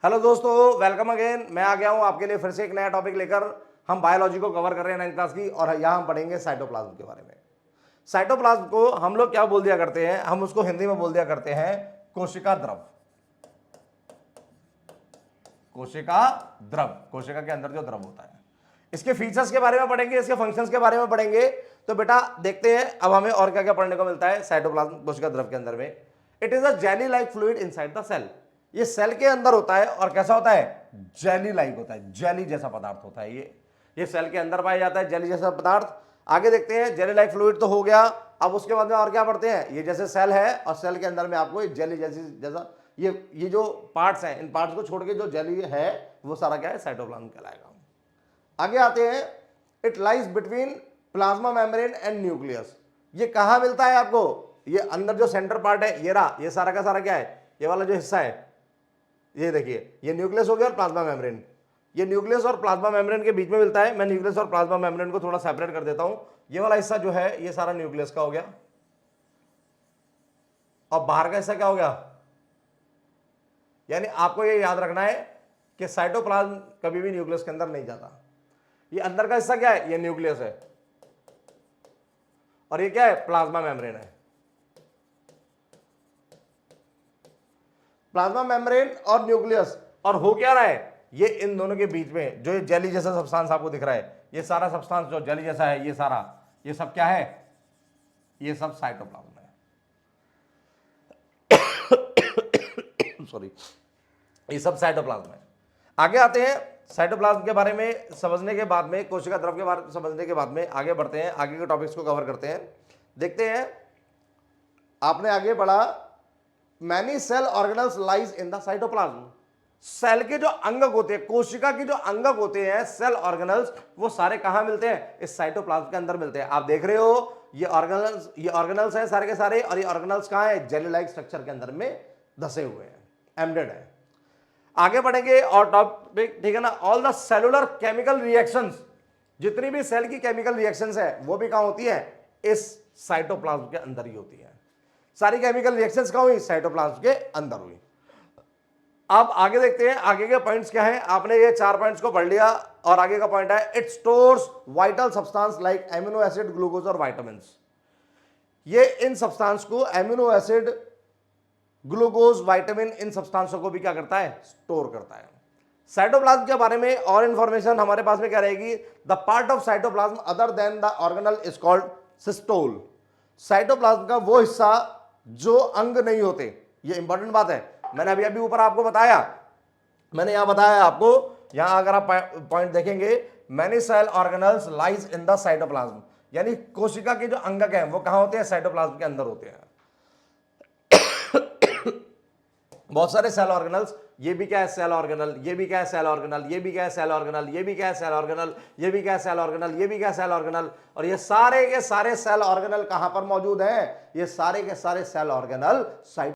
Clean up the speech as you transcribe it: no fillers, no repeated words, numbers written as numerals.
Hello दोस्तों, welcome again. मैं आ गया हूं आपके लिए फिर से एक नया टॉपिक लेकर। हम बायोलॉजी को कवर कर रहे हैं 9th क्लास की, और यहां हम पढ़ेंगे साइटोप्लाज्म के बारे में। साइटोप्लाज्म को हम लोग क्या बोल दिया करते हैं, हम उसको हिंदी में बोल दिया करते हैं कोशिका द्रव। कोशिका द्रव, कोशिका के अंदर जो द्रव होता है। इसके फीचर्स के बारे में पढ़ेंगे, इसके फंक्शंस के बारे में पढ़ेंगे। तो बेटा देखते हैं अब हमें और क्या क्या पढ़ने को मिलता है साइटोप्लाज्म कोशिका द्रव के अंदर में। It is a jelly like fluid inside the cell. ये सेल के अंदर होता है और कैसा होता है, जेली लाइक होता है, जेली जैसा पदार्थ होता है। ये सेल के अंदर पाया जाता है, जेली जैसा पदार्थ। आगे देखते हैं, जेली लाइक फ्लूइड तो हो गया। अब उसके बाद में और क्या पढ़ते हैं, ये जैसे सेल है और सेल के अंदर में आपको एक जेली जैसा ये जो पार्ट्स हैं, इन पार्ट्स को छोड़ के जो जेली है वो सारा क्या है, साइटोप्लाज्म कहलाएगा। आगे आते हैं, it lies between plasma membrane and nucleus. ये कहां मिलता है आपको, ये अंदर जो सेंटर पार्ट है ये रहा, ये सारा का सारा क्या है, ये वाला जो हिस्सा है, ये देखिए, ये न्यूक्लियस हो गया और प्लाज्मा मेम्ब्रेन। ये न्यूक्लियस और प्लाज्मा मेम्ब्रेन के बीच में मिलता है। मैं न्यूक्लियस और प्लाज्मा मेम्ब्रेन को थोड़ा सेपरेट कर देता हूं। ये वाला हिस्सा जो है ये सारा न्यूक्लियस का हो गया, और बाहर का हिस्सा क्या हो गया। यानी आपको ये याद रखना है कि साइटोप्लाज्म कभी भी न्यूक्लियस के अंदर नहीं जाता। ये अंदर का हिस्सा क्या है, ये न्यूक्लियस है, और ये क्या है, प्लाज्मा मेम्ब्रेन है। प्लाज्मा मेम्ब्रेन और न्यूक्लियस, और हो क्या रहा है, ये इन दोनों के बीच में जो ये जेली जैसा सब्सटेंस आपको दिख रहा है, ये सारा सब्सटेंस जो जेली जैसा है, ये सारा, ये सब क्या है, ये सब साइटोप्लाज्म है। सॉरी, ये सब साइटोप्लाज्म है। आगे आते हैं, साइटोप्लाज्म के बारे में समझने के बाद में, कोशिका द्रव के बारे में समझने के बाद में आगे बढ़ते हैं, आगे के टॉपिक्स को कवर करते हैं। देखते हैं, आपने आगे पढ़ा many cell organelles lies in the cytoplasm. Cell के जो अंगक होते हैं, कोशिका के जो अंगक होते हैं, सेल ऑर्गेनल्स, वो सारे कहां मिलते हैं, इस साइटोप्लाज्म के अंदर मिलते हैं। आप देख रहे हो ये ऑर्गेनल्स हैं सारे के सारे, और ये ऑर्गेनल्स कहां है, जेली लाइक स्ट्रक्चर के अंदर में धसे हुए हैं, एम्बेडेड है। आगे बढ़ेंगे और टॉपिक, ठीक है ना, all the cellular chemical reactions, जितनी भी सेल की केमिकल रिएक्शंस है वो भी कहां होती है, इस साइटोप्लाज्म के अंदर ही होती है। सारी केमिकल रिएक्शंस कहां हुई, साइटोप्लाज्म के अंदर हुई। अब आगे देखते हैं, आगे के पॉइंट्स क्या हैं। आपने ये 4 पॉइंट्स को पढ़ लिया, और आगे का पॉइंट है, it stores vital substance like amino acid, glucose और विटामिन। ये इन सब्सटेंस को, एमिनो एसिड, ग्लूकोज, विटामिन, इन सब्सटेंसों को भी क्या करता है, स्टोर करता है। साइटोप्लाज्म के बारे में और इंफॉर्मेशन हमारे पास में क्या रहेगी, the part of cytoplasm other than the organelle is called systole. Cytoplasm का वो हिस्सा जो अंग नहीं होते, ये इंपॉर्टेंट बात है। मैंने अभी अभी ऊपर आपको बताया, मैंने यहां बताया आपको, यहां अगर आप पॉइंट देखेंगे, many cell organelles lies in the cytoplasm, यानी कोशिका के जो अंगक हैं वो कहां होते हैं, साइटोप्लाज्म के अंदर होते हैं। बहुत सारे सेल ऑर्गेनल्स, ये भी क्या है, सेल ऑर्गेनल, ये भी क्या है, सेल ऑर्गेनल, ये भी क्या है, सेल ऑर्गेनल, ये भी क्या है, सेल ऑर्गेनल, ये भी क्या है, सेल ऑर्गेनल, ये भी क्या है, सेल ऑर्गेनल, और ये सारे के सारे सेल ऑर्गेनल कहां पर मौजूद हैं, ये सारे के सारे सेल ऑर्गेनल साइट